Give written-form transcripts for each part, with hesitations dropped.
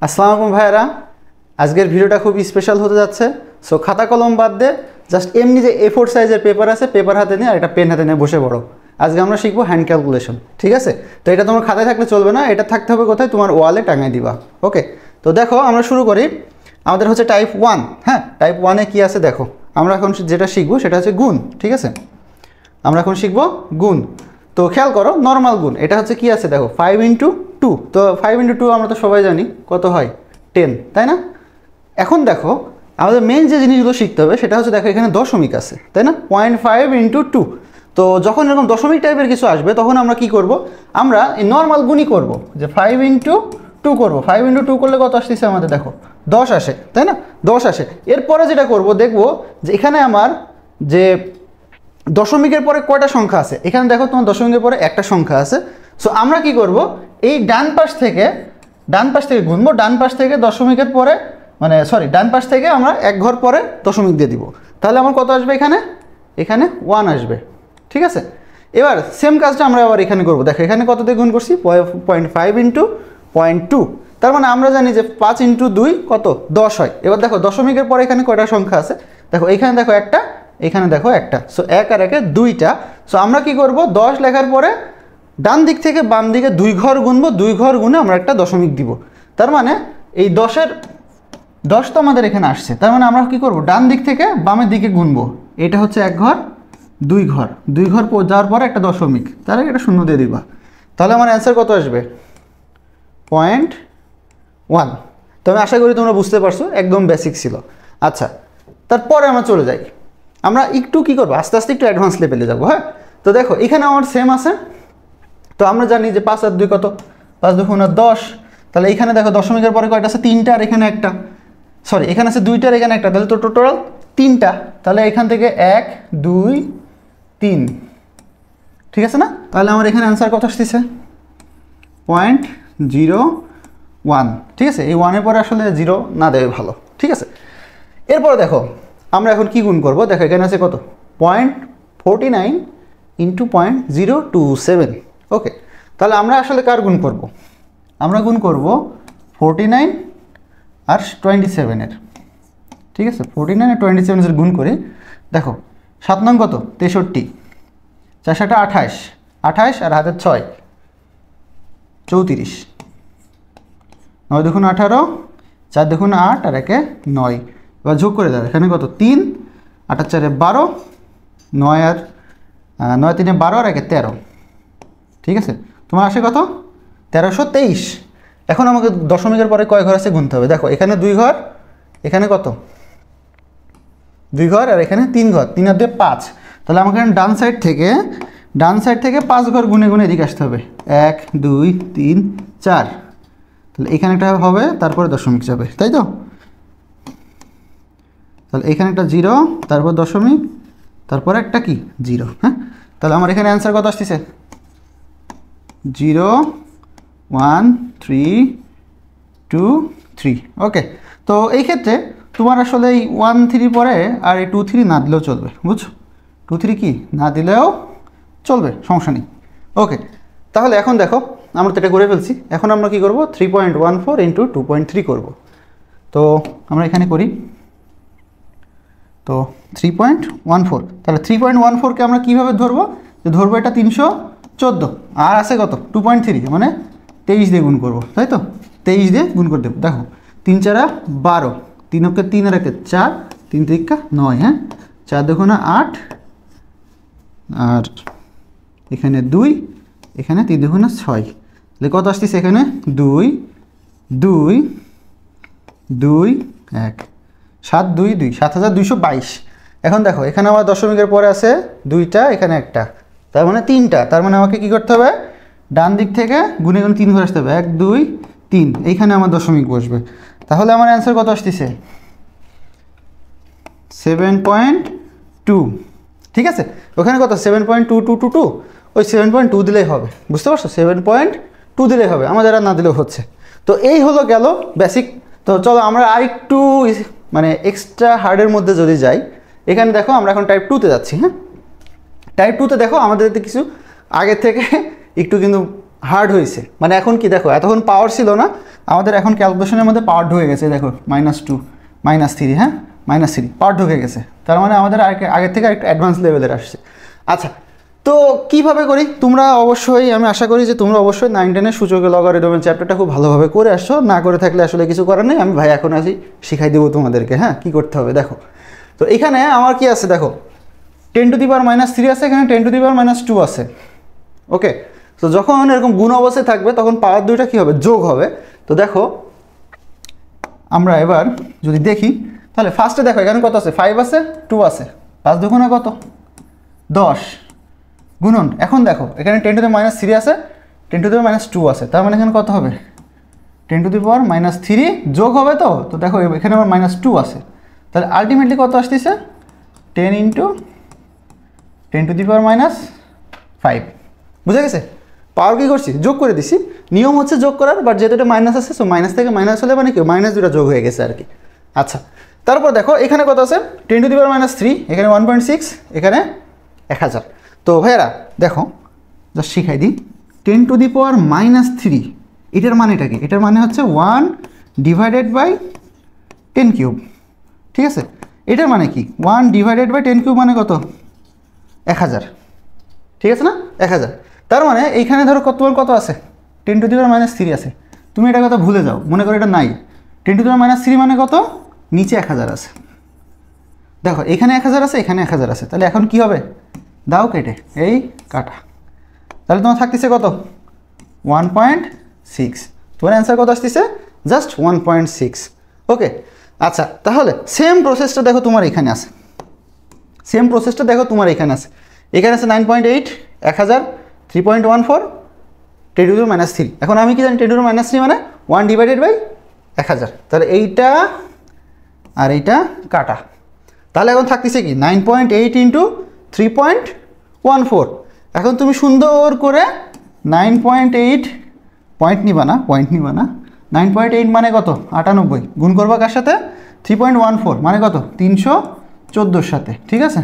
আসসালামু আলাইকুম ভাইরা, আজকের ভিডিওটা খুব স্পেশাল হতে যাচ্ছে। সো খাতা কলম বাদ দে, জাস্ট এমনি যে A4 সাইজের পেপার আছে, পেপার হাতে নিয়ে আর একটা পেন হাতে নিয়ে বসে পড়ো। আজকে আমরা শিখবো হ্যান্ড ক্যালকুলেশন, ঠিক আছে? তো এটা তোমার খাতায় থাকলে চলবে না, এটা থাকতে হবে কোথায়? তোমার ওয়ালে টাঙাই দিবা। ওকে, তো দেখো আমরা শুরু করি। আমাদের হচ্ছে টাইপ 1। হ্যাঁ, টাইপ 1-এ কী আছে দেখো। আমরা এখন যেটা শিখবো সেটা হচ্ছে গুণ, ঠিক আছে? আমরা এখন শিখবো গুণ। তো খেয়াল করো, নর্মাল গুণ। এটা হচ্ছে কি আছে দেখো, 5 × 2। তো 5 × 2 আমরা তো সবাই জানি কত হয়, 10, তাই না? এখন দেখো আমাদের মেন যে জিনিসগুলো শিখতে হবে সেটা হচ্ছে দেখো এখানে দশমিক আছে, তাই না? 0.5 × 2। তো যখন এরকম দশমিক টাইপের কিছু আসবে তখন আমরা কি করব? আমরা এই নর্মাল গুণই করব, যে 5 × 2 করব। 5 × 2 করলে কত আসতেছে আমাদের দেখো, 10 আসে, তাই না? 10 আসে। এরপরে যেটা করব, দেখবো যে এখানে আমার যে দশমিকের পরে কয়টা সংখ্যা আছে। এখানে দেখো তোমার দশমিকের পরে একটা সংখ্যা আছে। সো আমরা কি করব, এই ডান পাশ থেকে গুনবো। ডান পাশ থেকে দশমিকের পরে ডান পাশ থেকে আমরা এক ঘর পরে দশমিক দিয়ে দিব। তাহলে আমার কত আসবে? এখানে 1 আসবে, ঠিক আছে? এবার সেম কাজটা আমরা আবার এখানে করব। দেখো এখানে কত দিয়ে গুণ করছি, 0.5 × 0.2। তার মানে আমরা জানি যে 5 × 2 কত, 10 হয়। এবার দেখো দশমিকের পরে এখানে কয়টা সংখ্যা আছে, দেখো এখানে দেখো একটা, এখানে দেখো একটা। সো 1 আর 1 2টা। সো আমরা কি করব, 10 লেখার পরে ডান দিক থেকে বাম দিকে 2 ঘর গুনবো। 2 ঘর গুনে আমরা একটা দশমিক দিব। তার মানে এই 10 তো আমাদের এখানে আসছে। তার মানে আমরা কি করব, ডান দিক থেকে বামের দিকে গুনবো। এটা হচ্ছে 1 ঘর, 2 ঘর, 2 ঘর যাওয়ার পরে একটা দশমিক, তাহলে একটা শূন্য দিয়ে দিবা। তাহলে আমার অ্যান্সার কত আসবে? 0.1। তো আমি আশা করি তোমরা বুঝতে পারছো, একদম বেসিক ছিল। আচ্ছা, তারপরে আমরা চলে যাই। আমরা একটু কী করবো, আস্তে আস্তে একটু অ্যাডভান্স লেভেলে যাবো। হ্যাঁ, তো দেখো এখানে আমার সেম আছে। তো আমরা জানি যে 5 আর 2 কত, 5 2 × 10। তাহলে এখানে দেখো দশমিকের পরে কয়টা আছে, 3টা, আর এখানে একটা। সরি, এখানে আছে 2টা আর এখানে একটা, তাহলে তো টোটাল 3টা। তাহলে এখান থেকে 1 2 3, ঠিক আছে না? তাহলে আমার এখানে অ্যান্সার কত আসতেছে? 0.01, ঠিক আছে? এই 1-এর পরে আসলে 0 না দেবে ভালো, ঠিক আছে? এরপরে দেখো আমরা এখন কি গুণ করব। দেখো এখানে আছে কত, 0.49 × 0.027। ওকে, তাহলে আমরা আসলে কার গুণ করব? আমরা গুণ করব 49 আর 27-এর, ঠিক আছে? 49 আর 27-এর গুণ করি। দেখো 7 নং কত, 63, 4 7 28, 28 আর হাতের 6 34, 9 2 18, 4 2 8 আর 1 9। এবার যোগ করে দাও, এখানে কত, 3, 8 আর 4 12, 9 আর 9 3 12 আর 1 13, ঠিক আছে? তোমার আসে কত, 1323। এখন আমাকে দশমিকের পরে কয় ঘর আছে গুনতে হবে। দেখো এখানে 2 ঘর, এখানে কত, 2 ঘর, আর এখানে 3 ঘর, 3 আর 2 5। তাহলে আমাকে ডান সাইড থেকে 5 ঘর গুনে গুনে এদিকে আসতে হবে। 1 2 3 4। তাহলে এখানে একটা হবে, তারপরে দশমিক যাবে, তাই তো? তাহলে এখানে একটা 0, তারপর দশমিক, তারপরে একটা কি 0। হ্যাঁ, তাহলে আমার এখানে অ্যান্সার কত আসতেছে? 0 1 3 2 3। ওকে, তো এই ক্ষেত্রে তোমার আসলে এই 1 3 পরে আর এই 2 3 না দিলেও চলবে, বুঝছো? 2 3 কি না দিলেও চলবে, সমস্যা নেই। ওকে, তাহলে এখন দেখো আমরা তো এটা করে ফেলছি। এখন আমরা কি করব, 3.14 × 2.3 করব। তো আমরা এখানে করি, তো 3.14। তাহলে 3.14-কে আমরা কীভাবে ধরবো, যে ধরবো এটা 314 আর আছে কত, 2.3, মানে 23 দিয়ে গুণ করবো, তাই তো? 23 দিয়ে গুণ করে দেবো। দেখো 3 4 12, 3 অক্ষে 3 আর 1 4, 3 3 9। হ্যাঁ, 4 2 8, আর এখানে 2, এখানে 3 2 6। তাহলে কত আসতেছে এখানে, 2 2 2 1, 7 2 2, 7222। এখন দেখো এখানে আমার দশমিকের পরে আছে 2টা, এখানে একটা, তার মানে 3টা। তার মানে আমাকে কি করতে হবে, ডান দিক থেকে গুনে গুনে 3 ঘর আসতে হবে। 1 2 3, এইখানে আমার দশমিক বসবে। তাহলে আমার অ্যান্সার কত আসতেছে, 7.2, ঠিক আছে? ওখানে কত, 7.2222, ওই 7.2 দিলেই হবে, বুঝতে পারছো? 7.2 দিলেই হবে, আমাদের আর না দিলেও হচ্ছে। তো এই হলো গেল বেসিক। তো চলো আমরা আরেকটু মানে এক্সট্রা হার্ডের মধ্যে যদি যাই। এখানে দেখো আমরা এখন টাইপ 2-তে যাচ্ছি। হ্যাঁ, টাইপ 2-তে দেখো আমাদের কিছু আগে থেকে একটু কিন্তু হার্ড হয়েছে, মানে এখন কি দেখো এতক্ষণ পাওয়ার ছিল না, আমাদের এখন ক্যালকুলেশনের মধ্যে পাওয়ার ঢুকে গেছে, দেখো -2 -3, হ্যাঁ -3 পাওয়ার ঢুকে গেছে, তার মানে আমাদের আগের থেকে একটু অ্যাডভান্স লেভেলের আসছে। আচ্ছা, তো কীভাবে করি তোমরা অবশ্যই, আমি আশা করি যে তোমরা অবশ্যই 9-10-এর সূচকের লগারিদমের চ্যাপ্টারটা খুব ভালোভাবে করে আসছো, না করে থাকলে আসলে কিছু করার নেই, আমি ভাই এখন আসি শিখাই দেবো তোমাদেরকে, হ্যাঁ কী করতে হবে। দেখো তো এখানে আমার কি আছে, দেখো 10⁻³ আছে, এখানে 10⁻² আছে, ওকে। তো যখন এরকম গুণ অবস্থায় থাকবে তখন পাওয়ার দুইটা কী হবে, যোগ হবে। তো দেখো আমরা এবার যদি দেখি তাহলে ফার্স্টে দেখো এখানে কত আছে, 5 আছে, 2 আছে, 5 দুগুণে কত 10 গুণন। এখন দেখো এখানে 10⁻³ আছে, 10⁻² আছে, তার মানে এখানে কত হবে 10⁻³ যোগ হবে। তো দেখো এখানে আবার -2 আছে, তাহলে আলটিমেটলি কত আসতেছে 10 × 10⁻⁵। বুঝে গেছে? পাওয়ার কী করছি, যোগ করে দিছি, নিয়ম হচ্ছে যোগ করার, বাট যেহেতু এটা মাইনাস আছে, সো মাইনাস থেকে মাইনাস হলে মানে কি -2টা যোগ হয়ে গেছে আর কি। আচ্ছা, তারপর দেখো এখানে কত আছে 10⁻³ এখানে 1.6, এখানে 1000। তো ভাইয়ারা দেখো জাস্ট শিখাই দিই, 10⁻³ এটার মানেটা কি, এটার মানে হচ্ছে 1/10³, ঠিক আছে। এটার মানে কি 1/10³ মানে কত 1000, ঠিক আছে না 1000। তার মানে এইখানে ধরো কত আছে 10⁻³ আছে, তুমি এটা কথা ভুলে যাও, মনে করো এটা নাই। 10⁻³ মানে কত, নিচে 1000 আছে, দেখো এখানে 1000 আছে, এখানে 1000 আছে, তাহলে এখন কি হবে, দাও কেটে, এই কাটা, তাহলে তোমার থাকতেছে কত 1.6, তোমার অ্যান্সার কত আসতেছে জাস্ট 1.6, ওকে। আচ্ছা, তাহলে সেম প্রসেসটা দেখো তোমার এখানে আছে, সেম প্রসেসটা দেখো তোমার এখানে আছে, এখানে আছে 9.8, 1000, 3.14, 10⁻³। এখন আমি কি জানি 10⁻³ মানে 1/1000, তাহলে এইটা আর এইটা কাটা, তাহলে এখন থাকতেছে কি 9.8 × 3.14। এখন তুমি সুন্দর করে 9.8 পয়েন্ট নিবা না, 9.8 মানে কত 98, গুণ করবা কার সাথে 3.14 মানে কত 314 সাথে, ঠিক আছে।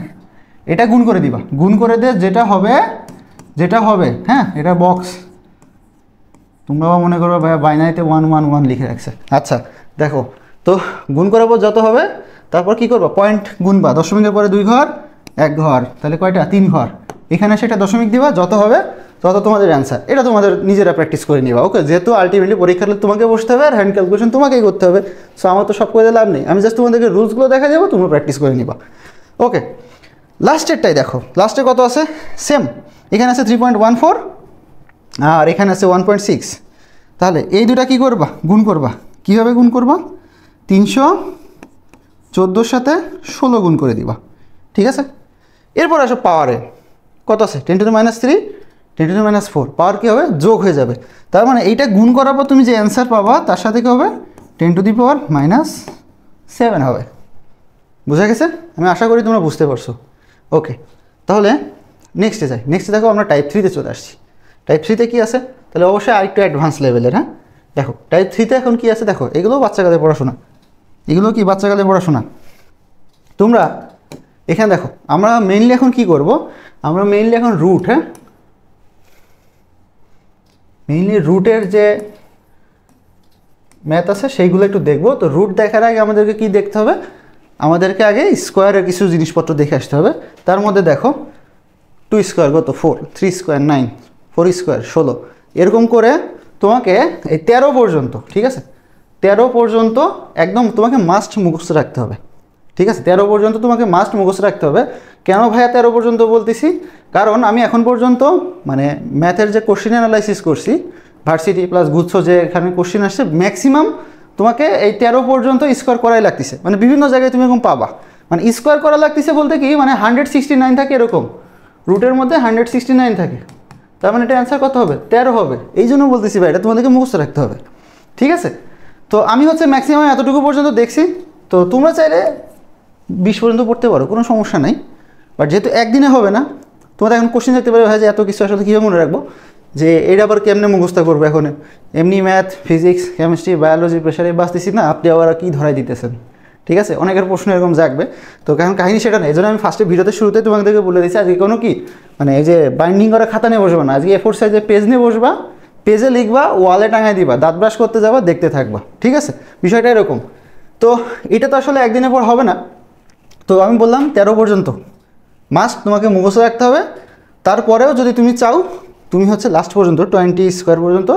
এটা গুণ করে দিবা, গুণ করে দিয়ে যেটা হবে হ্যাঁ, এটা বক্স, তোমরা মনে করো ভাই বাইনারিতে 111 লিখে রাখছে। আচ্ছা দেখো, তো গুণ করার পর যত হবে তারপর কি করবা, পয়েন্ট গুনবা, দশমিকের পরে 2 ঘর 1 ঘর, তাহলে কয়টা 3 ঘর, এখানে সেটা দশমিক দিবা, যত হবে তত তোমাদের অ্যান্সার। এটা তোমাদের নিজেরা প্র্যাকটিস করে নিবা, ওকে। যেহেতু আলটিমেটলি পরীক্ষাটা তোমাকে বসতে হবে আর হ্যান্ড ক্যালকুলেশন তোমাকেই করতে হবে, সো আমার তো সব করে লাভ নেই, আমি জাস্ট তোমাদেরকে রুলসগুলো দেখা যাবো, তোমরা প্র্যাকটিস করে নিবা, ওকে। লাস্টেরটাই দেখো, লাস্টে কত আছে, সেম এখানে আছে 3.14 আর এখানে আছে 1.6, তাহলে এই দুটা কি করবা, গুণ করবা। কীভাবে গুণ করবা, 314 সাথে 16 গুণ করে দিবা, ঠিক আছে। এরপর আসো পাওয়ারে, কত আছে 10⁻³ 10⁻⁴, পাওয়ার কী হবে, যোগ হয়ে যাবে, তার মানে এইটা গুণ করার পর তুমি যে অ্যান্সার পাবা তার সাথে কী হবে 10⁻⁷ হবে। বোঝা গেছে? আমি আশা করি তোমরা বুঝতে পারছো, ওকে। তাহলে নেক্সটে যাই, নেক্সটে দেখো আমরা টাইপ 3-তে চলে আসছি। টাইপ 3-তে কী আছে, তাহলে অবশ্যই আরেকটু অ্যাডভান্স লেভেলের, হ্যাঁ। দেখো টাইপ 3-তে এখন কী আছে, দেখো এগুলোও বাচ্চাকালের পড়াশোনা, এগুলো কি বাচ্চাকালের পড়াশোনা। তোমরা এখানে দেখো আমরা মেইনলি এখন কি করব, আমরা মেইনলি এখন রুট, হ্যাঁ মেইনলি রুটের যে ম্যাথ আছে সেইগুলো একটু দেখবো। তো রুট দেখার আগে আমাদেরকে কি দেখতে হবে, আমাদেরকে আগে স্কোয়ারের কিছু জিনিসপত্র দেখে আসতে হবে। তার মধ্যে দেখো 2 স্কোয়ার কত 4, 3 স্কোয়ার 9, 4 স্কোয়ার 16, এরকম করে তোমাকে এই 13 পর্যন্ত, ঠিক আছে 13 পর্যন্ত একদম তোমাকে মাস্ট মুখস্থ রাখতে হবে, ঠিক আছে। 13 পর্যন্ত তোমাকে মাস্ট মুখস্থ রাখতে হবে। কেন ভাইয়া 13 পর্যন্ত বলতেছি, কারণ আমি এখন পর্যন্ত মানে ম্যাথের যে কোশ্চেন অ্যানালাইসিস করছি, ভার্সিটি প্লাস গুচ্ছ যে এখানে কোশ্চেন আসছে, ম্যাক্সিমাম তোমাকে এই 13 পর্যন্ত স্কোয়ার করাই লাগতেছে, মানে বিভিন্ন জায়গায় তুমি এরকম পাবা, মানে স্কোয়ার করা লাগতেছে বলতে কি মানে 169 থাকে, এরকম রুটের মধ্যে 169 থাকে, তার মানে এটা অ্যান্সার কত হবে 13 হবে। এই জন্য বলতেছি ভাই এটা তোমাদেরকে মুখস্থ রাখতে হবে, ঠিক আছে। তো আমি হচ্ছে ম্যাক্সিমাম এতটুকু পর্যন্ত দেখছি, তো তোমরা চাইলে 20 পর্যন্ত পড়তে পারো, কোনো সমস্যা নাই। বাট যেহেতু একদিনে হবে না, তোমাদের এখন কোশ্চেন দেখতে পারবে ভাই যে এত কিছু আসলে কীভাবে মনে রাখবো, যে এটা আবার কেমনে মুখস্থ করবো, এখন এমনি ম্যাথ ফিজিক্স কেমিস্ট্রি বায়োলজি প্রেশারে বাঁচতেছি না, আপনি আবার কী ধরাই দিতেছেন, ঠিক আছে। অনেকের প্রশ্ন এরকম জাগবে, তো কারণ কাহিনী সেটা নেই। এই জন্য আমি ফার্স্টে ভিডিওতে শুরুতে তোমাদেরকে বলে দিচ্ছি আজকে কোনো কি মানে এই যে বাইন্ডিং করা খাতা নিয়ে বসবা না, আজকে A4 সাইজের পেজ নিয়ে বসবা, পেজে লিখবা, ওয়ালে টাঙায় দিবা, দাঁত ব্রাশ করতে যাবা, দেখতে থাকবা, ঠিক আছে? বিষয়টা এরকম। তো এটা তো আসলে একদিনের পর হবে না। তো আমি বললাম 13 পর্যন্ত মাস্ট তোমাকে মুখস্থ রাখতে হবে। তারপরেও যদি তুমি চাও তুমি হচ্ছে লাস্ট পর্যন্ত 20 স্কোয়ার পর্যন্ত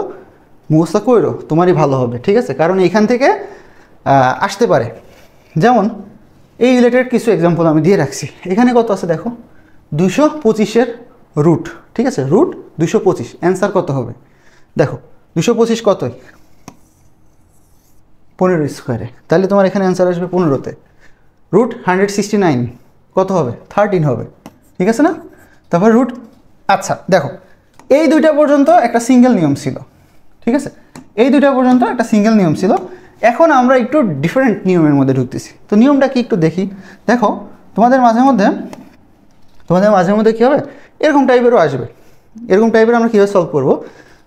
মুখস্থ করো, তোমারই ভালো হবে, ঠিক আছে? কারণ এখান থেকে আসতে পারে। যেমন এই রিলেটেড কিছু এক্সাম্পল আমি দিয়ে রাখছি। এখানে কত আছে দেখো, 225-এর রুট, ঠিক আছে? রুট 225, অ্যান্সার কত হবে দেখো, 225 কতই 15 স্কোয়ারে, তাহলে তোমার এখানে অ্যান্সার আসবে 15-তে। রুট 169 কত হবে, 13 হবে, ঠিক আছে না? তারপর রুট, আচ্ছা দেখো এই দুইটা পর্যন্ত একটা সিঙ্গেল নিয়ম ছিল, ঠিক আছে? এই দুইটা পর্যন্ত একটা সিঙ্গেল নিয়ম ছিল। এখন আমরা একটু ডিফারেন্ট নিয়মের মধ্যে ঢুকতেছি। তো নিয়মটা কি একটু দেখি। দেখো তোমাদের মাঝে মধ্যে কী হবে, এরকম টাইপেরও আসবে। এরকম টাইপের আমরা কীভাবে সলভ করবো?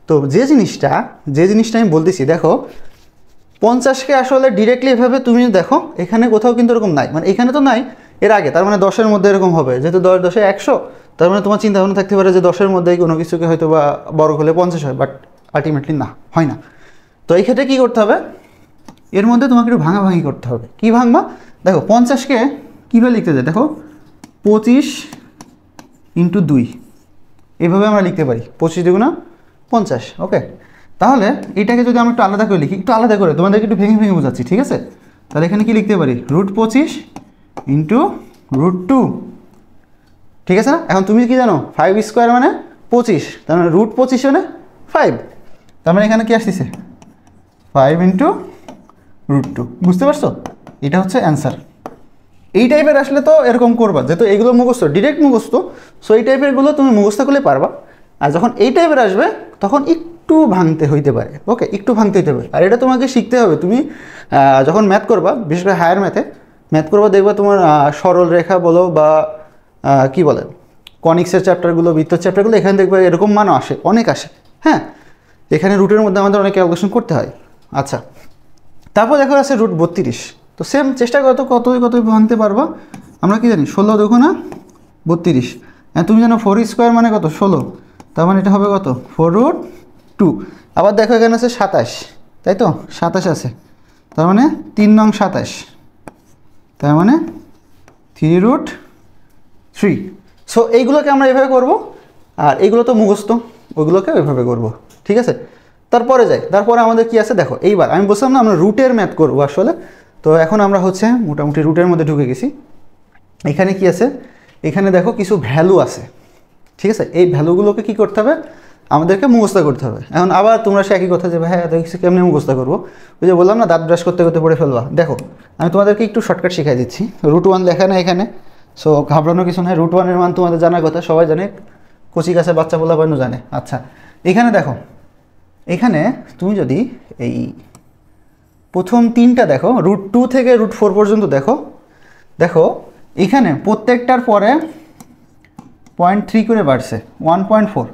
তো যে জিনিসটা আমি বলতেছি, দেখো 50কে আসলে ডিরেক্টলি এভাবে তুমি দেখো, এখানে কোথাও কিন্তু এরকম নাই, মানে এখানে তো নাই, এর আগে, তার মানে 10-এর মধ্যে এরকম হবে, যেহেতু 10-10 100, তার মানে তোমার চিন্তা ভাবনা থাকতে পারে যে 10-এর মধ্যেই কোনো কিছুকে হয়তো বা বড় হলে 50 হয়, বাট আলটিমেটলি না, হয় না। তো এই ক্ষেত্রে কী করতে হবে, এর মধ্যে তোমাকে একটু ভাঙাভাঙি করতে হবে। কী ভাঙবা? দেখো 50কে কীভাবে লিখতে যায়, দেখো 25 × 2 এইভাবে আমরা লিখতে পারি, 25 × 50, ওকে? তাহলে এটাকে যদি আমরা একটু আলাদা করে লিখি, একটু আলাদা করে তোমাদেরকে একটু ভেঙে বোঝাচ্ছি, ঠিক আছে? তাহলে এখানে কি লিখতে পারি, √25 × √2, ঠিক আছে না? এখন তুমি কি জানো 5 স্কোয়ার মানে 25, তার মানে √25 মানে 5, তার মানে এখানে কি আসতেছে 5 × √2, বুঝতে পারছো? এটা হচ্ছে অ্যান্সার। এই টাইপের আসলে তো এরকম করবা, যেহেতু এইগুলো মুখস্থ, ডিরেক্ট মুখস্থ, সো এই টাইপেরগুলো তুমি মুখস্থ করলে পারবা। আর যখন এই টাইপের আসবে তখন একটু ভাঙতে হইতে পারে, ওকে? একটু ভাঙতে হইতে পারে। আর এটা তোমাকে শিখতে হবে। তুমি যখন ম্যাথ করবা, বিশেষ করে হায়ার ম্যাথ করবা, দেখবা তোমার সরল রেখা বলো বা কি বলে কনিক্সের চ্যাপ্টারগুলো, বৃত্তের চ্যাপ্টারগুলো, এখানে দেখবে এরকম মানও আসে, অনেক আসে, হ্যাঁ? এখানে রুটের মধ্যে আমাদের অনেক ক্যালকুলেশন করতে হয়। আচ্ছা, তারপর দেখো আছে √32। তো সেম চেষ্টা করো, কতই ভাঙতে পারবা। আমরা কি জানি 16 2 32, তুমি জানো 4 স্কোয়ার মানে কত, 16, তার মানে এটা হবে কত 4√2। আবার দেখো এখানে আছে 27, তাই তো 27 আছে, তার মানে 3 নং 27, তার মানে 3√3। সো এইগুলোকে আমরা এভাবে করব, আর এইগুলো তো মুখস্থ, ওইগুলোকে ওইভাবে করব, ঠিক আছে? তারপরে আমাদের কি আছে দেখো, এইবার আমি বলছিলাম না আমরা রুটের ম্যাথ করবো আসলে। তো এখন আমরা হচ্ছে মোটামুটি রুটের মধ্যে ঢুকে গেছি। এখানে কি আছে, এখানে দেখো কিছু ভ্যালু আছে, ঠিক আছে? এই ভ্যালুগুলোকে কি করতে হবে, আমাদেরকে মুখস্থ করতে হবে। এখন আবার তোমরা সে একই কথা যে ভাই এত কিছু কেমনি মুখস্থ করবো, ওই যে বললাম না দাঁত ব্রাশ করতে করতে পড়ে ফেলবা। দেখো আমি তোমাদেরকে একটু শর্টকাট শিখাই দিচ্ছি। √1 লেখা না এখানে, সো ঘাবড়ানোর কিছু নয়। √1-এর মান তোমাদের জানার কথা, সবাই জানে, কচি কাছে বাচ্চা বলা বানু জানে। আচ্ছা, এখানে দেখো, এখানে তুমি যদি এই প্রথম 3টা দেখো, √2 থেকে √4 পর্যন্ত দেখো এখানে প্রত্যেকটার পরে 0.3 করে বাড়ছে, 1.4।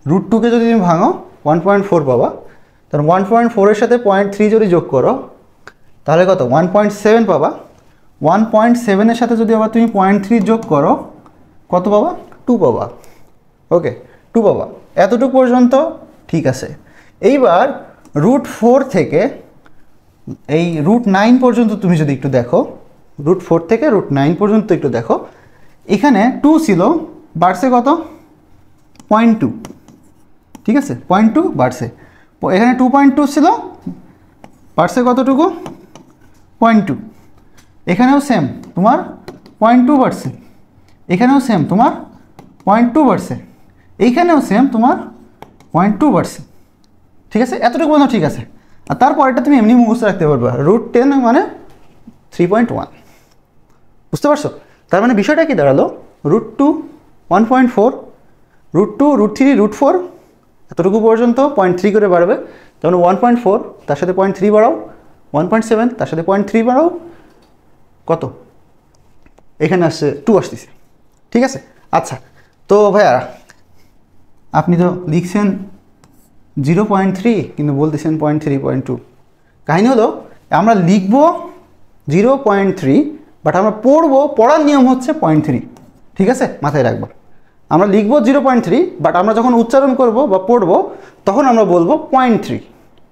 √2কে যদি তুমি ভাঙো 1.4 পাবা, তার 1.4-এর সাথে 0.3 যদি যোগ করো তাহলে কত 1.7 পাবা। 1.7-এর সাথে যদি আবার তুমি 0.3 যোগ করো কত পাবা, 2 পাবা, ওকে? 2 পাবা। এতটুকু পর্যন্ত ঠিক আছে। এইবার √4 থেকে এই √9 পর্যন্ত তুমি যদি একটু দেখো, √4 থেকে √9 পর্যন্ত একটু দেখো, এখানে 2 ছিল, বাড়ছে কত 0.2, ঠিক আছে? 0.2 বাড়ছে। এখানে 2.2 ছিল, বাড়ছে কতটুকু 0.2। এখানেও সেম তোমার 0.2 বাড়ছে, এখানেও সেম তোমার 0.2 বাড়ছে, এইখানেও সেম তোমার 0.2 বাড়ছে, ঠিক আছে? এতটুকু পর্যন্ত ঠিক আছে। আর তারপর এটা তুমি এমনি মুখস্থ রাখতে পারবা, √10 মানে 3.1, বুঝতে পারছো? তার মানে বিষয়টা কি দাঁড়ালো, √2 1.4, √2 √3 √4 এতটুকু পর্যন্ত 0.3 করে বাড়বে, যেমন 1.4 তার সাথে 0.3 বাড়াও, 1.7 তার সাথে 0.3 বাড়াও, কত এখানে আসছে 2 আসতেছে, ঠিক আছে? আচ্ছা, তো ভাইয়া আপনি তো লিখছেন 0.3 কিন্তু বলতেছেন 0.3 0.2। কাহিনী হলো আমরা লিখব 0.3, বাট আমরা পড়ার নিয়ম হচ্ছে 0.3, ঠিক আছে? মাথায় রাখবা, আমরা লিখবো 0.3, বাট আমরা যখন উচ্চারণ করব বা পড়বো তখন আমরা বলবো 0.3।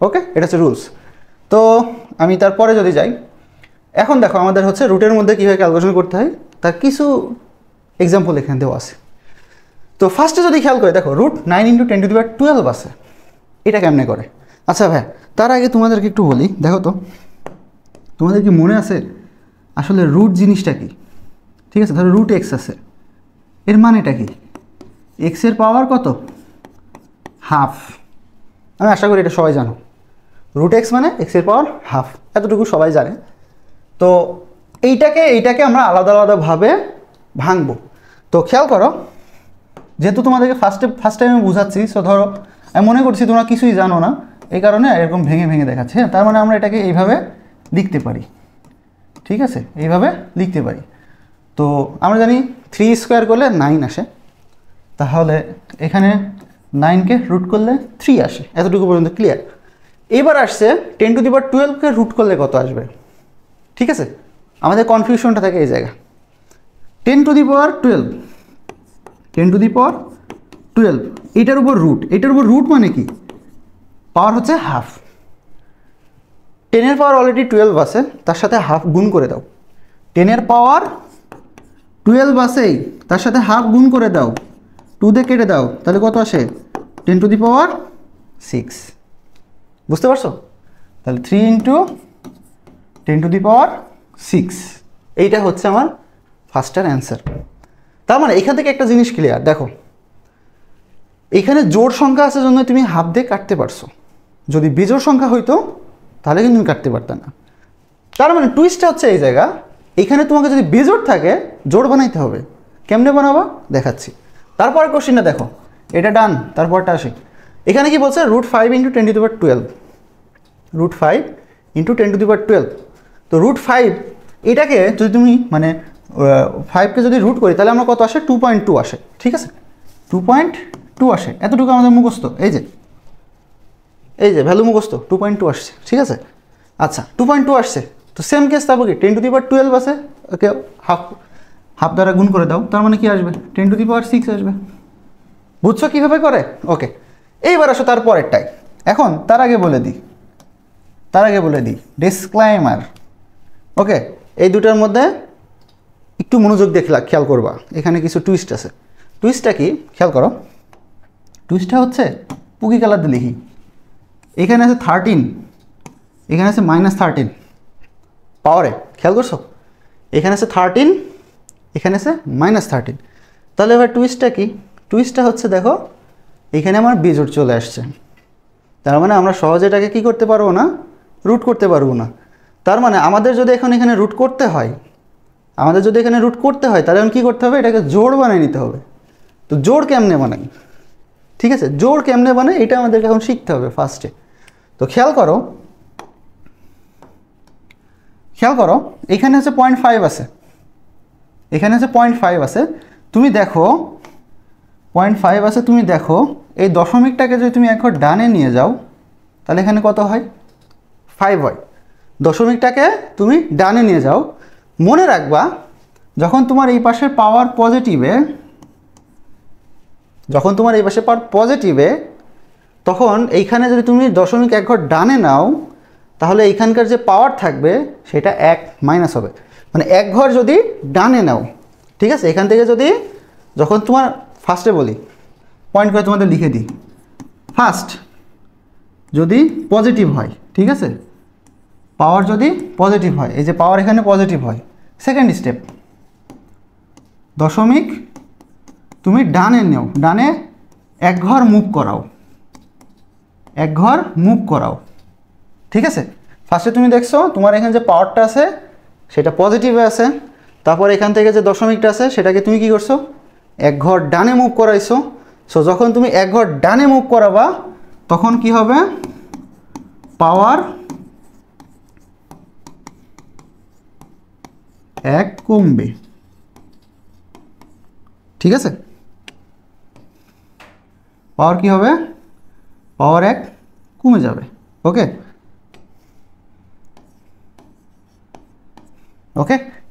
ওকে, এটা হচ্ছে রুলস। তো আমি তারপরে যদি যাই, এখন দেখো আমাদের হচ্ছে রুটের মধ্যে কীভাবে ক্যালকুলেশন করতে হয় তার কিছু এক্সাম্পল এখানে দেওয়া আছে। তো ফার্স্টে যদি খেয়াল করে দেখো, রুট 9 × 10⁻12 আছে, এটা কেমনে করে? আচ্ছা ভাই, তার আগে তোমাদেরকে একটু বলি, দেখো তো তোমাদের কি মনে আছে আসলে রুট জিনিসটা কি? ঠিক আছে, ধরো রুট এক্স আছে, এর মানেটা কি? এক্সের পাওয়ার কত? হাফ। আমি আশা করি এটা সবাই জানো, রুট এক্স মানে এক্সের পাওয়ার হাফ, এতটুকু সবাই জানে। তো এইটাকে আমরা আলাদা আলাদাভাবে ভাঙবো। তো খেয়াল করো, যেহেতু তোমাদেরকে ফার্স্ট টাইম আমি বুঝাচ্ছি, সো ধরো আমি মনে করছি তোমরা কিছুই জানো না, এই কারণে এরকম ভেঙে ভেঙে দেখাচ্ছে। হ্যাঁ, তার মানে আমরা এটাকে এইভাবে লিখতে পারি, ঠিক আছে, এইভাবে লিখতে পারি। তো আমরা জানি 3² করলে 9 আসে, তাহলে এখানে 9কে রুট করলে 3 আসে, এতটুকু পর্যন্ত ক্লিয়ার। এবার আসছে 10⁻12কে রুট করলে কত আসবে? ঠিক আছে, আমাদের কনফিউশনটা থাকে এই জায়গা। 10⁻12 এটার উপর রুট মানে কি? পাওয়ার হচ্ছে হাফ। 10-এর পাওয়ার অলরেডি 12 আছে, তার সাথে হাফ গুণ করে দাও। 10-এর পাওয়ার 12 আছেই, তার সাথে হাফ গুণ করে দাও, 2 দিয়ে কেটে দাও, তাহলে কত আসে? 10⁻6। বুঝতে পারছো? তাহলে 3 × 10⁻6, এইটা হচ্ছে আমার ফার্স্টের অ্যান্সার। তার মানে এখান থেকে একটা জিনিস ক্লিয়ার, দেখো এখানে জোড় সংখ্যা আছে জন্য তুমি হাফ দিয়ে কাটতে পারছো, যদি বিজোড় সংখ্যা হইতো তাহলে কিন্তু তুমি কাটতে পারতে না। তার মানে টুইস্টটা হচ্ছে এই জায়গা, এখানে তোমাকে যদি বিজোড় থাকে জোড় বানাইতে হবে। কেমনে বানাবো দেখাচ্ছি। তারপর কোশ্চেনটা দেখো, এটা ডান, তারপরটা আসি। এখানে কি বলছে? Root 5 × 10⁻12, root 5 × 10⁻12। তো রুট 5 এটাকে যদি তুমি মানে 5কে যদি রুট করি তাহলে আমরা কত আসে? 2.2 আসে, ঠিক আছে, 2.2 আসে, এতটুকু আমাদের মুখস্থ। এই যে ভ্যালু মুখস্থ, 2.2 আসছে, ঠিক আছে। আচ্ছা, 2.2 আসছে, তো সেম কেস তারপর কি 10⁻12 আছে, ওকে হাফ দ্বারা গুণ করে দাও, তার মানে কি আসবে? 10⁻6 আসবে। বুঝছো কীভাবে করে? ওকে, এইবার আসো তার পরেরটাই। এখন তার আগে বলে দিই ডিসক্লেইমার। ওকে, এই দুটার মধ্যে একটু মনোযোগ দিয়ে খেয়াল করবা, এখানে কিছু টুইস্ট আছে। টুইস্টটা কি খেয়াল করো, টুইস্টটা হচ্ছে পুকি কালার দিয়ে লিখি। এখানে আছে 13, এখানে আছে -13 পাওয়ারে, খেয়াল করছো? এখানে আছে 13, এখানে আছে -13। তাহলে এবার টুইস্টটা কি? টুইস্টটা হচ্ছে দেখো এখানে আমার বিজোড় চলে আসছে, তার মানে আমরা সহজে এটাকে কী করতে পারবো না? রুট করতে পারবো না। তার মানে আমাদের যদি এখানে রুট করতে হয়, তাহলে এখন কী করতে হবে? এটাকে জোড় বানিয়ে নিতে হবে। তো জোড় কেমনে বানাই? ঠিক আছে, জোড় কেমনে বানাই এটা আমাদেরকে এখন শিখতে হবে ফার্স্টে। তো খেয়াল করো এখানে হচ্ছে 0.5 আছে, এখানে হচ্ছে 0.5 আছে। তুমি দেখো 0.5 আছে, তুমি দেখো এই দশমিকটাকে যদি তুমি একবার ডানে নিয়ে যাও তাহলে এখানে কত হয়? 5 হয়। দশমিকটাকে তুমি ডানে নিয়ে যাও, মনে রাখবা যখন তোমার এই পাশের পাওয়ার পজিটিভে, তখন এইখানে যদি তুমি দশমিক এক ঘর ডানে নাও তাহলে এইখানকার যে পাওয়ার থাকবে সেটা 1 মাইনাস হবে। মানে এক ঘর যদি ডানে নাও, ঠিক আছে, এখান থেকে যদি যখন তোমার ফার্স্টে বলি পয়েন্ট করে তোমাদের লিখে দিই, ফার্স্ট যদি পজিটিভ হয়, ঠিক আছে, পাওয়ার যদি পজিটিভ হয়, এই যে পাওয়ার এখানে পজিটিভ হয়, সেকেন্ড স্টেপ দশমিক তুমি ডানে নেও, ডানে এক ঘর মুভ করাও, ঠিক আছে। ফার্স্টে তুমি দেখছো তোমার এখানে যে পাওয়ারটা আছে সেটা পজিটিভে আছে, তারপর এখান থেকে যে দশমিকটা আছে সেটাকে তুমি কি করছো? এক ঘর ডানে মুভ করাইছো। সো যখন তুমি এক ঘর ডানে মুভ করাবা তখন কি হবে? পাওয়ার 1 কমবে, ঠিক আছে। পাওয়ার কি হবে? পাওয়ার 1 কমে যাবে। ওকে,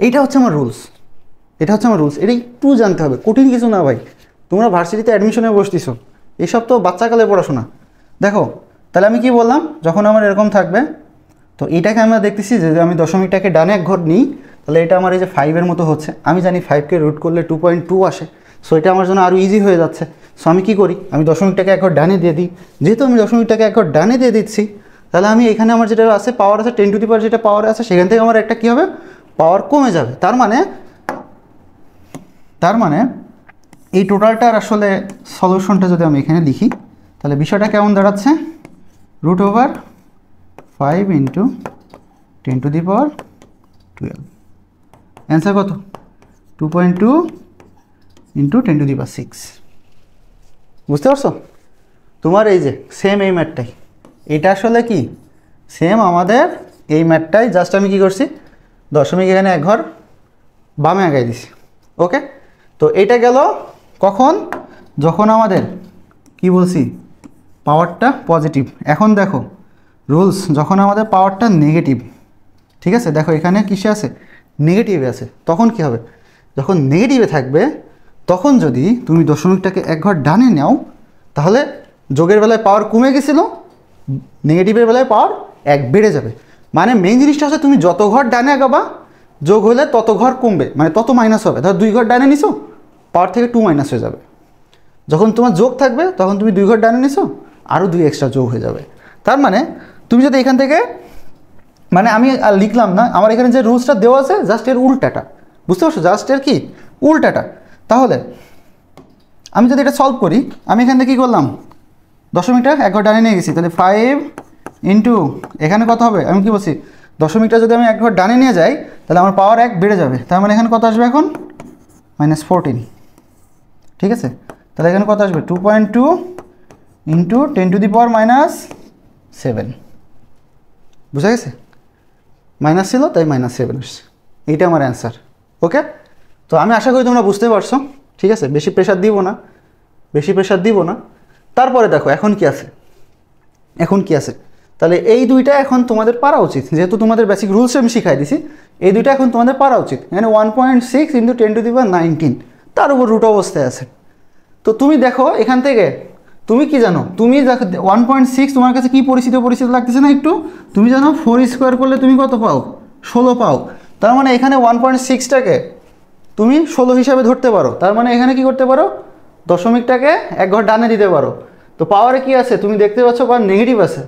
এইটা হচ্ছে আমার রুলস, এটা একটু জানতে হবে, কঠিন কিছু না ভাই, তোমরা ভার্সিটিতে অ্যাডমিশনে বসতেছো, এইসব তো বাচ্চাকালে পড়াশোনা। দেখো তাহলে আমি কি বললাম, যখন আমার এরকম থাকবে তো এইটাকে আমরা দেখতেছি যে আমি দশমিকটাকে ডানে এক ঘর নিই, তাহলে এটা আমার এই যে 5-এর মতো হচ্ছে। আমি জানি 5কে রুট করলে 2.2 আসে, সো এটা আমার জন্য আরও ইজি হয়ে যাচ্ছে। সো আমি কী করি, আমি দশমিকটাকে এক ঘর ডানে দিয়ে দিই। যেহেতু আমি দশমিকটাকে এক ঘর ডানে দিয়ে দিচ্ছি, তাহলে আমি এখানে আমার যেটা আছে পাওয়ার আছে 10 টু দি পাওয়ার, যেটা পাওয়ার আছে সেখান থেকে আমার একটা কী হবে, পাওয়ার কমে যাবে। তার মানে এই টোটালটার আসলে সলিউশনটা যদি আমি এখানে লিখি, তাহলে বিষয়টা কেমন দাঁড়াচ্ছে, √5 × 10 টু দি পাওয়ার 12। অ্যান্সার কত, 2.2 × 10 টু দি পাওয়ার 6। বুঝতে পারছো? তোমার এই যে সেম এই ম্যাথটাই, এটা আসলে কি সেম আমাদের এই ম্যাথটাই, জাস্ট আমি কি করছি, দশমিক এখানে এক ঘর বামে আগাই দিছি। ওকে, তো এটা গেল কখন, যখন আমাদের কি বলছি পাওয়ারটা পজিটিভ। এখন দেখো রুলস, যখন আমাদের পাওয়ারটা নেগেটিভ, ঠিক আছে, দেখো এখানে কিসে আছে, নেগেটিভে আছে, তখন কি হবে, যখন নেগেটিভে থাকবে তখন যদি তুমি দশমিকটাকে এক ঘর ডানে নাও, তাহলে যোগের বেলায় পাওয়ার কমে গেছিলো, নেগেটিভের বেলায় পাওয়ার এক বেড়ে যাবে। মানে মেইন জিনিসটা হচ্ছে তুমি যত ঘর ডানে আগাবা যোগ হলে তত ঘর কমবে, মানে তত মাইনাস হবে। ধর 2 ঘর ডানে নিছো, পাওয়ার থেকে 2 মাইনাস হয়ে যাবে। যখন তোমার যোগ থাকবে তখন তুমি 2 ঘর ডানে নিছো, আরও 2 এক্সট্রা যোগ হয়ে যাবে। তার মানে তুমি যদি এখান থেকে, মানে আমি আর লিখলাম না, আমার এখানে যে রুলসটা দেওয়া আছে জাস্ট এর উল্টাটা, বুঝতে পারছো, জাস্ট এর কি উল্টাটা। তাহলে আমি যদি এটা সলভ করি, আমি এখান থেকে কী করলাম, দশমিকটা এক ঘর ডানে নিয়ে গেছি, তাহলে 5 ইন্টু এখানে কত হবে, আমি কি বলছি, দশমিকটা যদি আমি এক ঘর ডানে নিয়ে যাই তাহলে আমার পাওয়ার এক বেড়ে যাবে। তার মানে এখানে কত আসবে এখন, -14। ঠিক আছে, তাহলে এখানে কত আসবে, 2.2 × 10 টু দি পাওয়ার -7। বুঝা গেছে, মাইনাস ছিল তাই -7 আসছে, এইটা আমার অ্যান্সার। ওকে, তো আমি আশা করি তোমরা বুঝতে পারছো। ঠিক আছে, বেশি প্রেশার দিব না। তারপরে দেখো এখন কি আছে, তাহলে এই দুইটা এখন তোমাদের পারা উচিত, যেহেতু তোমাদের বেসিক রুলস আমি শিখাই দিছি, এই দুইটা এখন তোমাদের পারা উচিত। এখানে 1.6 × 10 টু দি পাওয়ার 19, তার উপর রুট অবস্থায় আছে। তো তুমি দেখো এখান থেকে তুমি কি জানো, তুমি 1.6 তোমার কাছে কি পরিচিত লাগতেছে না একটু, তুমি জানো 4 স্কোয়ার করলে তুমি কত পাও, 16 পাও। তার মানে এখানে 1.6টাকে তুমি 16 হিসাবে ধরতে পারো। তার মানে এখানে কি করতে পারো, দশমিকটাকে এক ঘর ডানে দিতে পারো। তো পাওয়ারে কি আছে তুমি দেখতে পাচ্ছ, পাওয়ার নেগেটিভ আছে।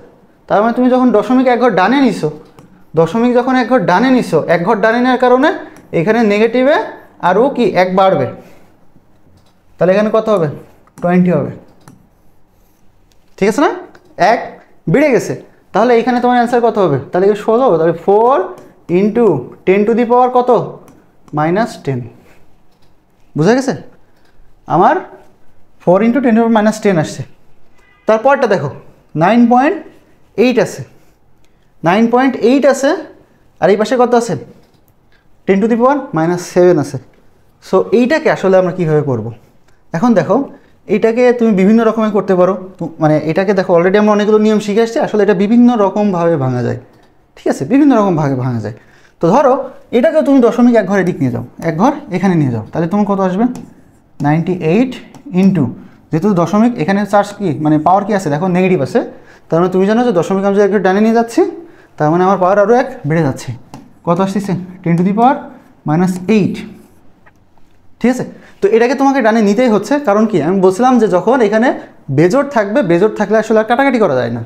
তার মানে তুমি যখন দশমিক এক ঘর ডানে নিছো, এক ঘর ডানে নেওয়ার কারণে এখানে নেগেটিভে আরও কি এক বাড়বে, তাহলে এখানে কত হবে, 20 হবে। ঠিক আছে না, এক বেড়ে গেছে। তাহলে এখানে তোমার অ্যান্সার কত হবে, তাহলে 16, তাহলে 4 × 10 টু দি পাওয়ার কত, -10। বুঝা গেছে, আমার 4 × 10 টু দি পাওয়ার -10 আসছে। তারপরটা দেখো 9.8 আছে, 9.8 আছে, আর এই পাশে কত আছে, 10 টু দি পাওয়ার -7 আছে। সো এইটাকে আসলে আমরা কীভাবে করব, এখন দেখো এইটাকে তুমি বিভিন্ন রকমে করতে পারো। মানে এটাকে দেখো অলরেডি আমরা অনেকগুলো নিয়ম শিখে আসছি, আসলে এটা বিভিন্ন রকমভাবে ভাঙা যায়। ঠিক আছে, বিভিন্ন রকম ভাগে ভাঙা যায়। তো ধরো এটাকে তুমি দশমিক এক ঘরে দিক নিয়ে যাও, এক ঘর এখানে নিয়ে যাও, তাহলে তোমার কত আসবে, 98 ইন্টু, যেহেতু দশমিক এখানে চার্জ কি মানে পাওয়ার কি আছে দেখো নেগেটিভ আছে, তার মানে তুমি জানো যে দশমিক আমি যদি এক ঘর ডানে নিয়ে যাচ্ছি, তার মানে আমার পাওয়ার আরও এক বেড়ে যাচ্ছে। কত আসতেছে, 10 টু দি পাওয়ার -8। ঠিক আছে, তো এটাকে তোমাকে ডানে নিতেই হচ্ছে, কারণ কি আমি বলছিলাম যে যখন এখানে বেজোড় থাকলে আসলে আর কাটাকাটি করা যায় না।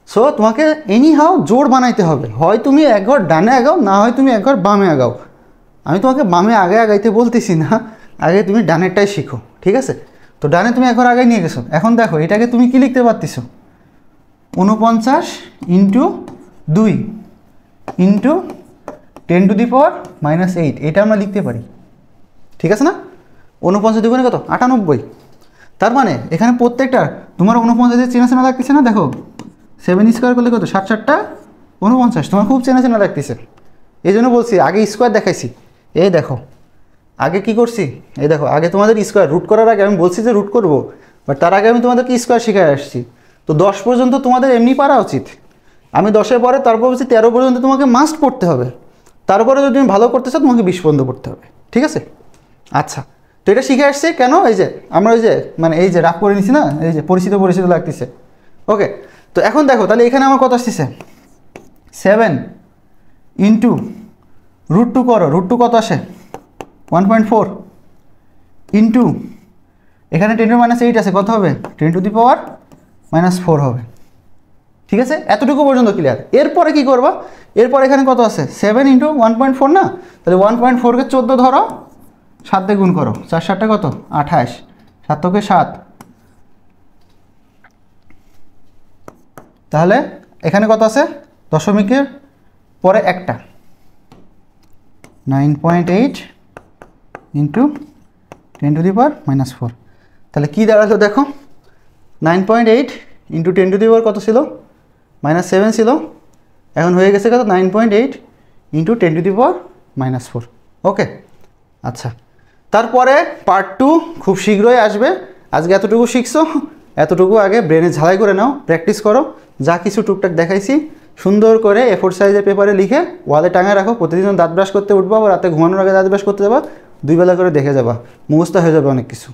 সো তোমাকে এনিহাও জোড় বানাইতে হবে, হয় তুমি এক ঘর ডানে আগাও, না হয় তুমি এক ঘর বামে আগাও। আমি তোমাকে বামে আগাইতে বলতেছি না, আগে তুমি ডানেরটাই শিখো। ঠিক আছে, তো ডানে তুমি এক ঘর আগে নিয়ে গেছো। এখন দেখো এটাকে তুমি কি লিখতে পারতেছো, 49 × 2 × 10 টু দি পাওয়ার -8, এটা আমরা লিখতে পারি। ঠিক আছে না, 49 দুগুণে কত, 98। তার মানে এখানে প্রত্যেকটা তোমার 49 চেনা লাগতেছে না, দেখো 7 স্কোয়ার করলে কত, 7 7 49, তোমার খুব চেনা লাগতেছে। এই জন্য বলছি আগে স্কোয়ার দেখাইছি। এই দেখো আগে কি করছি, এই দেখো আগে তোমাদের স্কোয়ার রুট করার আগে আমি বলছি যে রুট করবো, বাট তার আগে আমি তোমাদেরকে স্কোয়ার শিখাই আসছি। তো 10 পর্যন্ত তোমাদের এমনি পারা উচিত। আমি 10-এর পরে তারপর বলছি 13 পর্যন্ত তোমাকে মাস্ট পড়তে হবে। তারপরে যদি তুমি ভালো করতে চাও তোমাকে 20 পর্যন্ত পড়তে হবে। ঠিক আছে, আচ্ছা তো এটা শিখে আসছে কেন, এই যে আমরা ওই যে মানে এই যে রাফ করে নিছি না, এই যে পরিচিত পরিচিত লাগতেছে। ওকে, তো এখন দেখো তাহলে এখানে আমার কত আসতেছে 7 ইন্টু √2 করো, √2 কত আসে 1.4 ইন্টু এখানে 10⁻8 আছে, কত হবে 10⁻⁻4 হবে। ঠিক আছে, এতটুকু পর্যন্ত ক্লিয়ার। এরপরে কি করবা, এরপর এখানে কত আছে 7 ইন্টু 1.4 না, তাহলে 1.4কে 14 ধরো, 7 দিয়ে গুণ করো, 4 7টা কত 28, 7 থেকে 7, তাহলে এখানে কত আছে দশমিকের পরে একটা 9.8 ইন্টু 10⁻⁻4, তাহলে কী দাঁড়ালো দেখো 9.8 ইন্টু 10⁻⁻, কত ছিল -7 ছিল, এখন হয়ে গেছে কত 9.8 ইন্টু 10⁻⁻4। ওকে, আচ্ছা, তারপরে পার্ট 2 খুব শীঘ্রই আসবে। আজকে এতটুকু শিখছো, এতটুকু আগে ব্রেনে ঝালাই করে নাও, প্র্যাকটিস করো, যা কিছু টুকটাক দেখাইছি সুন্দর করে A4 সাইজের পেপারে লিখে ওয়ালে টাঙায় রাখো। প্রতিদিন দাঁত ব্রাশ করতে উঠবা, রাতে ঘুমানোর আগে দাঁত ব্রাশ করতে যাবা, 2 বেলা করে দেখে যাবা, মুখস্থ হয়ে যাবে অনেক কিছু।